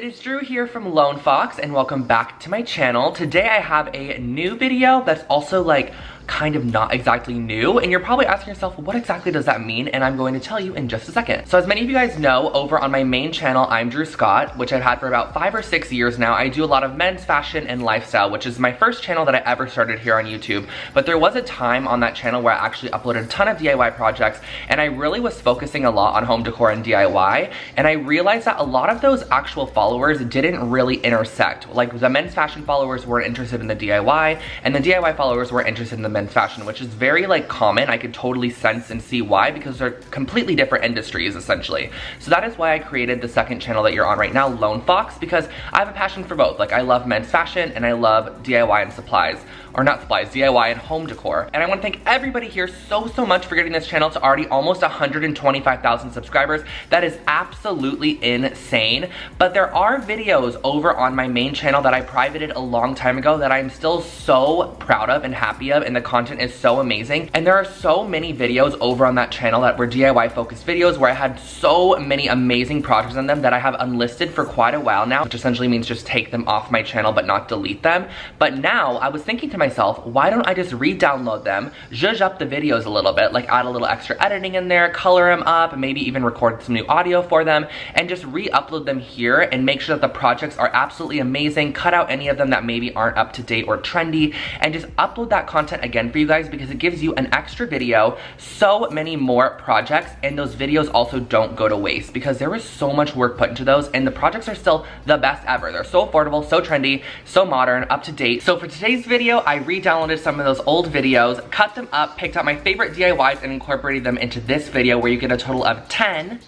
it is Drew here from Lone Fox and welcome back to my channel. Today I have a new video that's also like kind of not exactly new, and you're probably asking yourself, what exactly does that mean? And I'm going to tell you in just a second. So as many of you guys know, over on my main channel, I'm Drew Scott, which I've had for about 5 or 6 years now. I do a lot of men's fashion and lifestyle, which is my first channel that I ever started here on YouTube. But there was a time on that channel where I actually uploaded a ton of DIY projects, and I really was focusing a lot on home decor and DIY, and I realized that a lot of those actual followers didn't really intersect. Like the men's fashion followers weren't interested in the DIY, and the DIY followers were interested in the men's fashion, which is very like common. I could totally sense and see why, because they're completely different industries essentially. So that is why I created the second channel that you're on right now, Lone Fox, because I have a passion for both. Like I love men's fashion and I love DIY and supplies. Or not supplies, DIY and home decor. And I want to thank everybody here so much for getting this channel to already almost 125,000 subscribers. That is absolutely insane. But there are videos over on my main channel that I privated a long time ago that I'm still so proud of and happy of, and the content is so amazing. And there are so many videos over on that channel that were DIY focused videos where I had so many amazing projects in them that I have unlisted for quite a while now, which essentially means just take them off my channel but not delete them. But now I was thinking to myself, why don't I just re-download them, zhuzh up the videos a little bit, like add a little extra editing in there, color them up, maybe even record some new audio for them, and just re-upload them here and make sure that the projects are absolutely amazing, cut out any of them that maybe aren't up to date or trendy, and just upload that content again for you guys, because it gives you an extra video, so many more projects, and those videos also don't go to waste because there was so much work put into those, and the projects are still the best ever. They're so affordable, so trendy, so modern, up to date. So for today's video, I re-downloaded some of those old videos, cut them up, picked out my favorite DIYs, and incorporated them into this video where you get a total of 10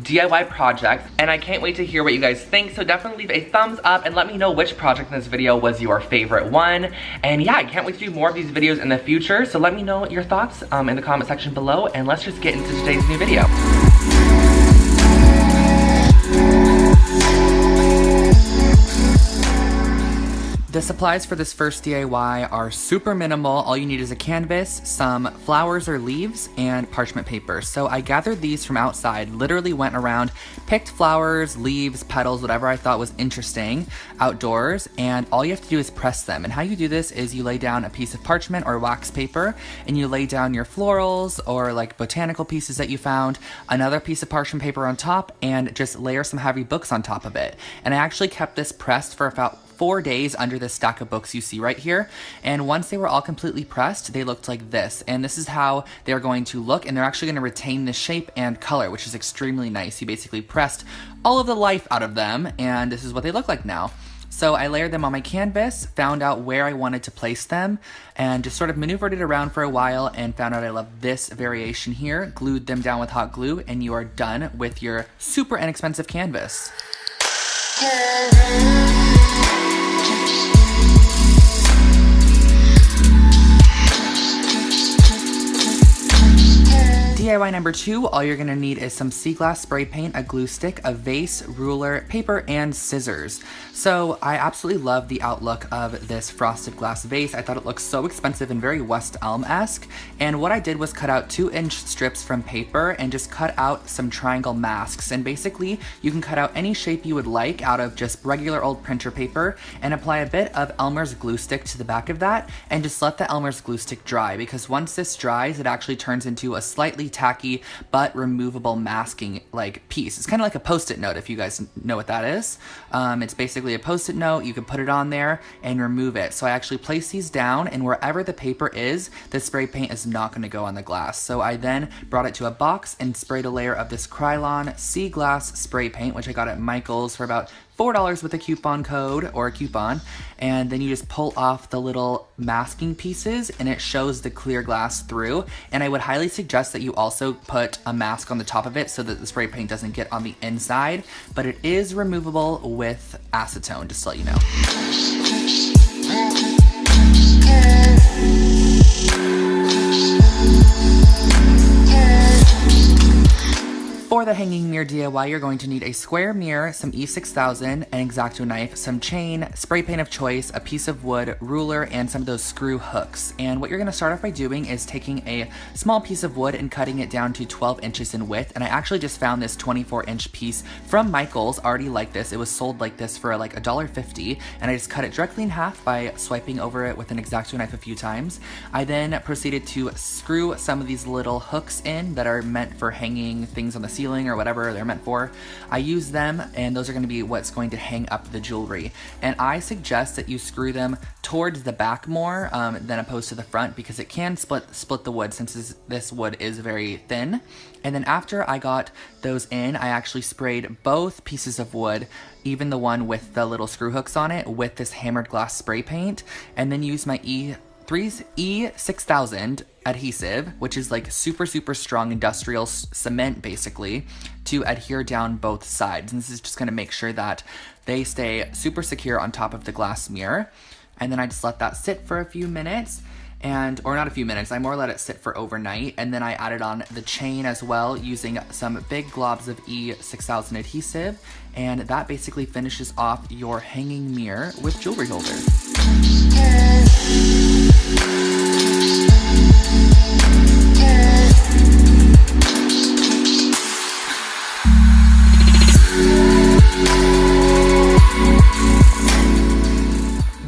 DIY projects, and I can't wait to hear what you guys think. So definitely leave a thumbs up and let me know which project in this video was your favorite one. And yeah, I can't wait to do more of these videos in the future, so let me know your thoughts in the comment section below, and let's just get into today's new video. The supplies for this first DIY are super minimal. All you need is a canvas, some flowers or leaves, and parchment paper. So I gathered these from outside, literally went around, picked flowers, leaves, petals, whatever I thought was interesting outdoors, and all you have to do is press them. And how you do this is you lay down a piece of parchment or wax paper, and you lay down your florals or like botanical pieces that you found, another piece of parchment paper on top, and just layer some heavy books on top of it. And I actually kept this pressed for about 4 days under this stack of books you see right here, and once they were all completely pressed, they looked like this, and this is how they're going to look, and they're actually going to retain the shape and color, which is extremely nice. You basically pressed all of the life out of them, and this is what they look like now. So I layered them on my canvas, found out where I wanted to place them, and just sort of maneuvered it around for a while and found out I love this variation here, glued them down with hot glue, and you are done with your super inexpensive canvas. DIY number 2, all you're gonna need is some sea glass spray paint, a glue stick, a vase, ruler, paper, and scissors. So I absolutely love the outlook of this frosted glass vase. I thought it looked so expensive and very West Elm-esque. And what I did was cut out 2-inch strips from paper and just cut out some triangle masks. And basically, you can cut out any shape you would like out of just regular old printer paper and apply a bit of Elmer's glue stick to the back of that and just let the Elmer's glue stick dry, because once this dries, it actually turns into a slightly tacky but removable masking like piece. It's kind of like a post-it note, if you guys know what that is. It's basically a post-it note. You can put it on there and remove it. So I actually place these down, and wherever the paper is, the spray paint is not going to go on the glass. So I then brought it to a box and sprayed a layer of this Krylon Sea Glass spray paint, which I got at Michael's for about $4 with a coupon code or a coupon, and then you just pull off the little masking pieces and it shows the clear glass through. And I would highly suggest that you also put a mask on the top of it so that the spray paint doesn't get on the inside, but it is removable with acetone, just to let you know. For the hanging mirror DIY, you're going to need a square mirror, some E6000, an X-Acto knife, some chain, spray paint of choice, a piece of wood, ruler, and some of those screw hooks. And what you're going to start off by doing is taking a small piece of wood and cutting it down to 12 inches in width. And I actually just found this 24-inch piece from Michael's already like this. It was sold like this for like $1.50, and I just cut it directly in half by swiping over it with an X-Acto knife a few times. I then proceeded to screw some of these little hooks in that are meant for hanging things on the ceiling or whatever they're meant for. I use them, and those are going to be what's going to hang up the jewelry. And I suggest that you screw them towards the back more than opposed to the front, because it can split the wood, since this wood is very thin. And then after I got those in, I actually sprayed both pieces of wood, even the one with the little screw hooks on it, with this hammered glass spray paint, and then used my E6000 adhesive, which is like super strong industrial cement basically, to adhere down both sides. And this is just going to make sure that they stay super secure on top of the glass mirror. And then I just let that sit for a few minutes, or not a few minutes, I more let it sit for overnight. And then I added on the chain as well, using some big globs of E6000 adhesive, and that basically finishes off your hanging mirror with jewelry holders.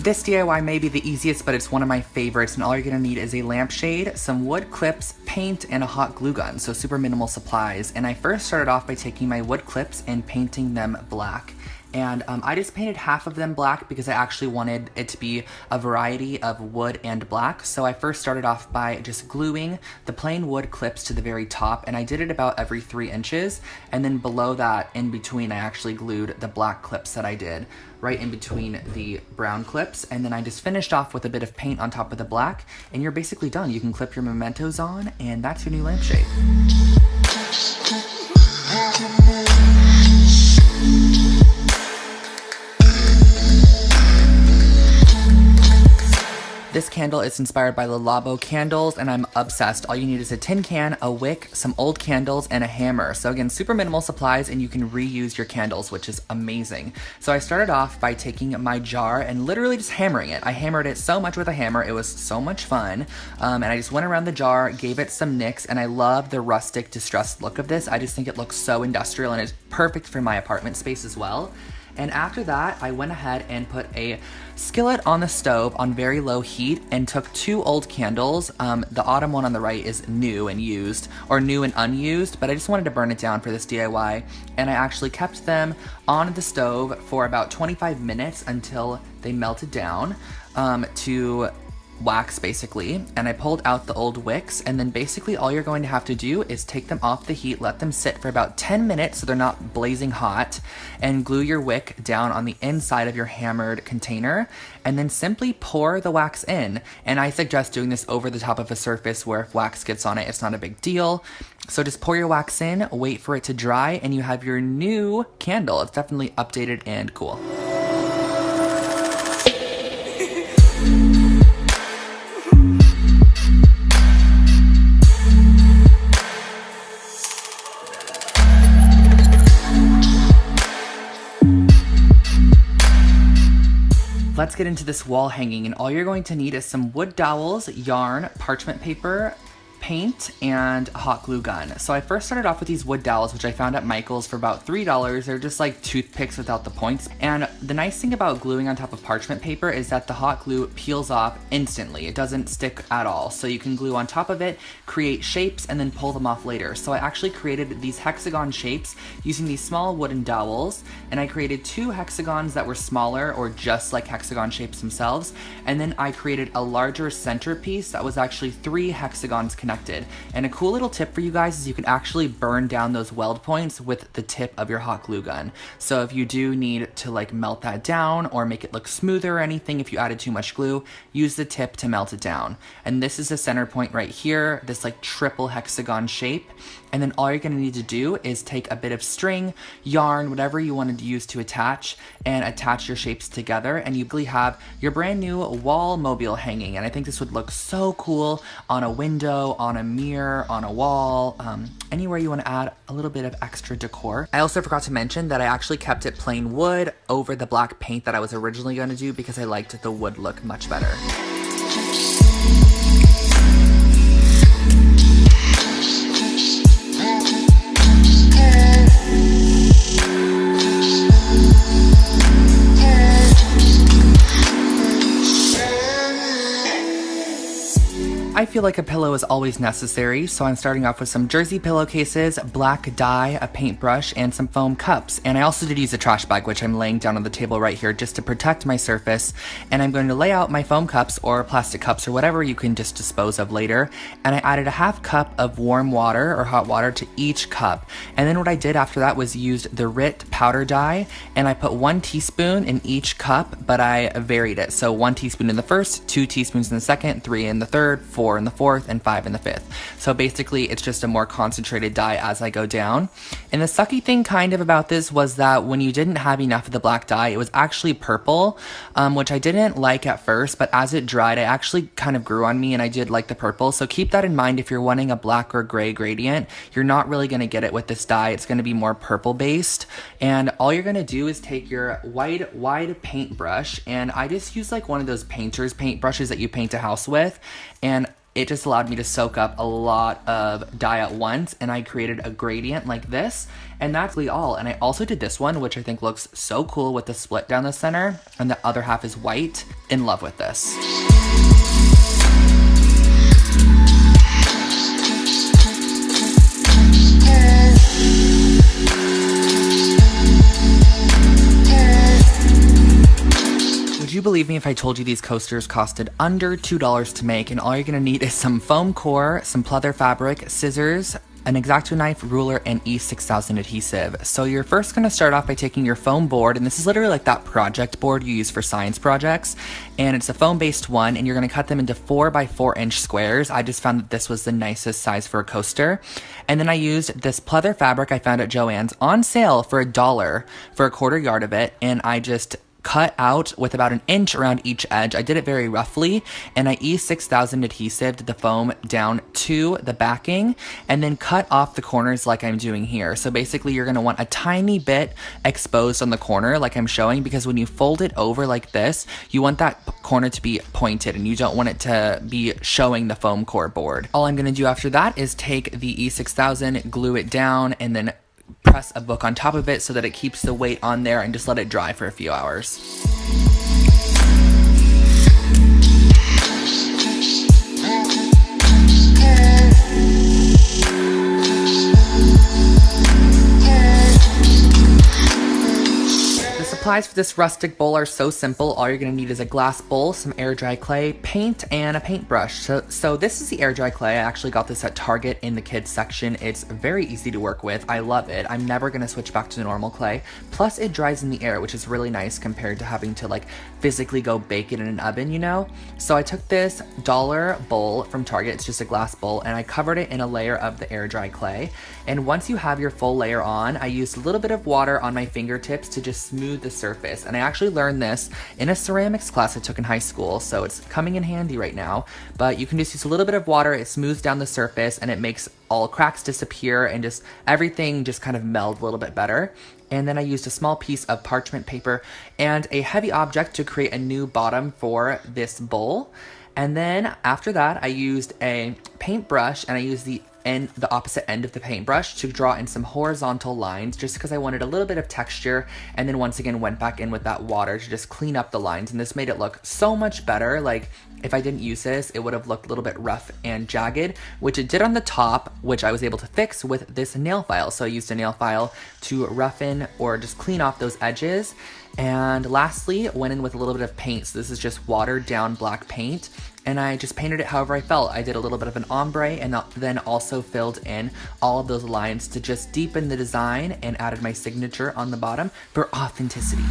This DIY may be the easiest, but it's one of my favorites, and all you're gonna need is a lampshade, some wood clips, paint, and a hot glue gun, so super minimal supplies. And I first started off by taking my wood clips and painting them black. And I just painted half of them black because I actually wanted it to be a variety of wood and black. So I first started off by just gluing the plain wood clips to the very top, and I did it about every 3 inches. And then below that, in between, I actually glued the black clips that I did right in between the brown clips. And then I just finished off with a bit of paint on top of the black, and you're basically done. You can clip your mementos on, and that's your new lampshade. This candle is inspired by the Labo candles, and I'm obsessed. All you need is a tin can, a wick, some old candles, and a hammer. So again, super minimal supplies, and you can reuse your candles, which is amazing. So I started off by taking my jar and literally just hammering it. I hammered it so much with a hammer, it was so much fun. And I just went around the jar, gave it some nicks, and I love the rustic distressed look of this. I just think it looks so industrial, and it's perfect for my apartment space as well. And after that, I went ahead and put a skillet on the stove on very low heat and took 2 old candles. The autumn one on the right is new and used, or new and unused, but I just wanted to burn it down for this DIY. And I actually kept them on the stove for about 25 minutes until they melted down to wax basically. And I pulled out the old wicks, and then basically all you're going to have to do is take them off the heat, let them sit for about 10 minutes so they're not blazing hot, and glue your wick down on the inside of your hammered container, and then simply pour the wax in. And I suggest doing this over the top of a surface where if wax gets on it, it's not a big deal. So just pour your wax in, wait for it to dry, and you have your new candle. It's definitely updated and cool. Let's get into this wall hanging, and all you're going to need is some wood dowels, yarn, parchment paper, paint, and a hot glue gun. So I first started off with these wood dowels, which I found at Michael's for about $3. They're just like toothpicks without the points. And the nice thing about gluing on top of parchment paper is that the hot glue peels off instantly. It doesn't stick at all. So you can glue on top of it, create shapes, and then pull them off later. So I actually created these hexagon shapes using these small wooden dowels, and I created 2 hexagons that were smaller, or just like hexagon shapes themselves. And then I created a larger centerpiece that was actually 3 hexagons connected. And a cool little tip for you guys is you can actually burn down those weld points with the tip of your hot glue gun. So if you do need to like melt that down or make it look smoother or anything, if you added too much glue, use the tip to melt it down. And this is the center point right here, this like triple hexagon shape. And then all you're gonna need to do is take a bit of string, yarn, whatever you wanted to use to attach, and attach your shapes together, and you really have your brand new wall mobile hanging. And I think this would look so cool on a window, on a mirror, on a wall, anywhere you want to add a little bit of extra decor. I also forgot to mention that I actually kept it plain wood over the black paint that I was originally going to do because I liked the wood look much better. I feel like a pillow is always necessary, so I'm starting off with some jersey pillowcases, black dye, a paintbrush, and some foam cups. And I also did use a trash bag, which I'm laying down on the table right here just to protect my surface. And I'm going to lay out my foam cups or plastic cups or whatever you can just dispose of later. And I added a half cup of warm water or hot water to each cup. And then what I did after that was used the RIT powder dye, and I put 1 teaspoon in each cup, but I varied it. So 1 teaspoon in the first, 2 teaspoons in the second, 3 in the third, 4 in the fourth, and 5 in the fifth. So basically it's just a more concentrated dye as I go down. And the sucky thing kind of about this was that when you didn't have enough of the black dye, it was actually purple, which I didn't like at first, but as it dried, it actually kind of grew on me and I did like the purple. So keep that in mind if you're wanting a black or gray gradient. You're not really going to get it with this dye. It's going to be more purple based. And all you're going to do is take your wide paintbrush, and I just use like one of those painter's paintbrushes that you paint a house with, and it just allowed me to soak up a lot of dye at once, and I created a gradient like this, and that's really all. And I also did this one, which I think looks so cool with the split down the center, and the other half is white. In love with this. Would you believe me if I told you these coasters costed under $2 to make, and all you're gonna need is some foam core, some pleather fabric, scissors, an X-Acto knife, ruler, and E6000 adhesive. So you're first gonna start off by taking your foam board, and this is literally like that project board you use for science projects, and it's a foam-based one, and you're gonna cut them into 4 by 4 inch squares. I just found that this was the nicest size for a coaster. And then I used this pleather fabric I found at Joann's on sale for $1 for a 1/4 yard of it, and I just cut out with about 1 inch around each edge. I did it very roughly, and I E6000 adhesived the foam down to the backing and then cut off the corners like I'm doing here. So basically you're gonna want a tiny bit exposed on the corner like I'm showing, because when you fold it over like this, you want that corner to be pointed and you don't want it to be showing the foam core board. All I'm gonna do after that is take the E6000, glue it down, and then press a book on top of it so that it keeps the weight on there, and just let it dry for a few hours. Supplies for this rustic bowl are so simple. All you're gonna need is a glass bowl, some air dry clay, paint, and a paintbrush. So this is the air dry clay. I actually got this at Target in the kids section. It's very easy to work with. I love it. I'm never gonna switch back to the normal clay. Plus it dries in the air, which is really nice compared to having to like physically go bake it in an oven, you know? So I took this dollar bowl from Target. It's just a glass bowl, and I covered it in a layer of the air dry clay. And once you have your full layer on, I used a little bit of water on my fingertips to just smooth the surface. And I actually learned this in a ceramics class I took in high school, so it's coming in handy right now. But you can just use a little bit of water, it smooths down the surface, and it makes all cracks disappear and just everything just kind of meld a little bit better. And then I used a small piece of parchment paper and a heavy object to create a new bottom for this bowl. And then after that, I used a paintbrush, and I used the opposite end of the paintbrush to draw in some horizontal lines, just because I wanted a little bit of texture, and then once again went back in with that water to just clean up the lines, and this made it look so much better. Like if I didn't use this, it would have looked a little bit rough and jagged, which it did on the top, which I was able to fix with this nail file. So I used a nail file to roughen or just clean off those edges. And lastly, went in with a little bit of paint. So this is just watered down black paint, and I just painted it however I felt. I did a little bit of an ombre, and then also filled in all of those lines to just deepen the design, and added my signature on the bottom for authenticity.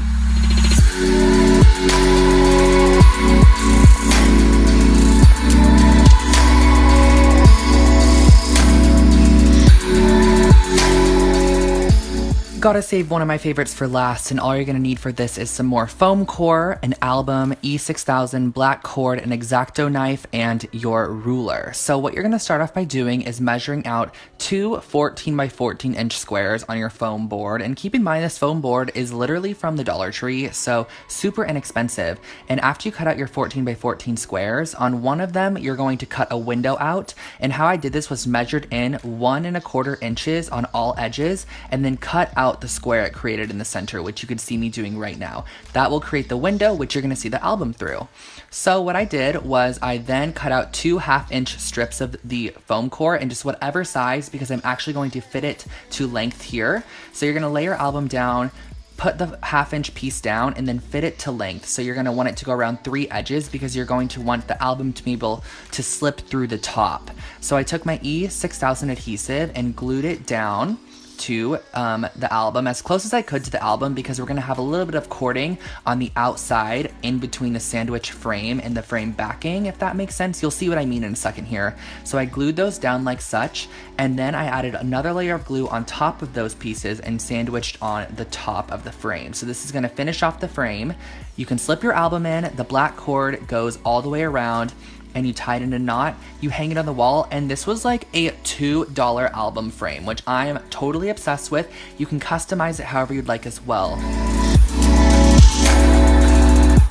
Gotta save one of my favorites for last, and all you're gonna need for this is some more foam core, an album, E6000, black cord, an X-Acto knife, and your ruler. So what you're gonna start off by doing is measuring out two 14 by 14 inch squares on your foam board. And keep in mind, this foam board is literally from the Dollar Tree, so super inexpensive. And after you cut out your 14 by 14 squares, on one of them, you're going to cut a window out. And how I did this was measured in 1 1/4 inches on all edges, and then cut out the square it created in the center, which you can see me doing right now. That will create the window, which you're gonna see the album through. So what I did was I then cut out 2 1/2-inch strips of the foam core in just whatever size, because I'm actually going to fit it to length here. So you're gonna lay your album down, put the 1/2-inch piece down, and then fit it to length. So you're gonna want it to go around 3 edges, because you're going to want the album to be able to slip through the top. So I took my E6000 adhesive and glued it down to the album as close as I could to the album, because we're gonna have a little bit of cording on the outside in between the sandwich frame and the frame backing, if that makes sense. You'll see what I mean in a second here. So I glued those down like such, and then I added another layer of glue on top of those pieces and sandwiched on the top of the frame. So this is gonna finish off the frame. You can slip your album in, the black cord goes all the way around, and you tie it in a knot, you hang it on the wall, and this was like a $2 album frame, which I am totally obsessed with. You can customize it however you'd like as well.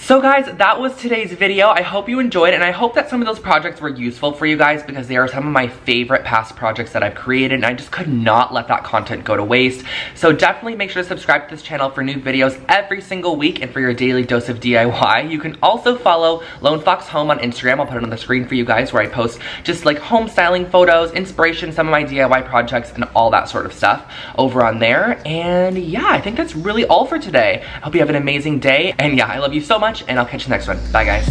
So guys, that was today's video. I hope you enjoyed, and I hope that some of those projects were useful for you guys, because they are some of my favorite past projects that I've created, and I just could not let that content go to waste. So definitely make sure to subscribe to this channel for new videos every single week and for your daily dose of DIY. You can also follow Lone Fox Home on Instagram. I'll put it on the screen for you guys, where I post just like home styling photos, inspiration, some of my DIY projects, and all that sort of stuff over on there. And yeah, I think that's really all for today. I hope you have an amazing day, and yeah, I love you so much, and I'll catch you next one. Bye guys.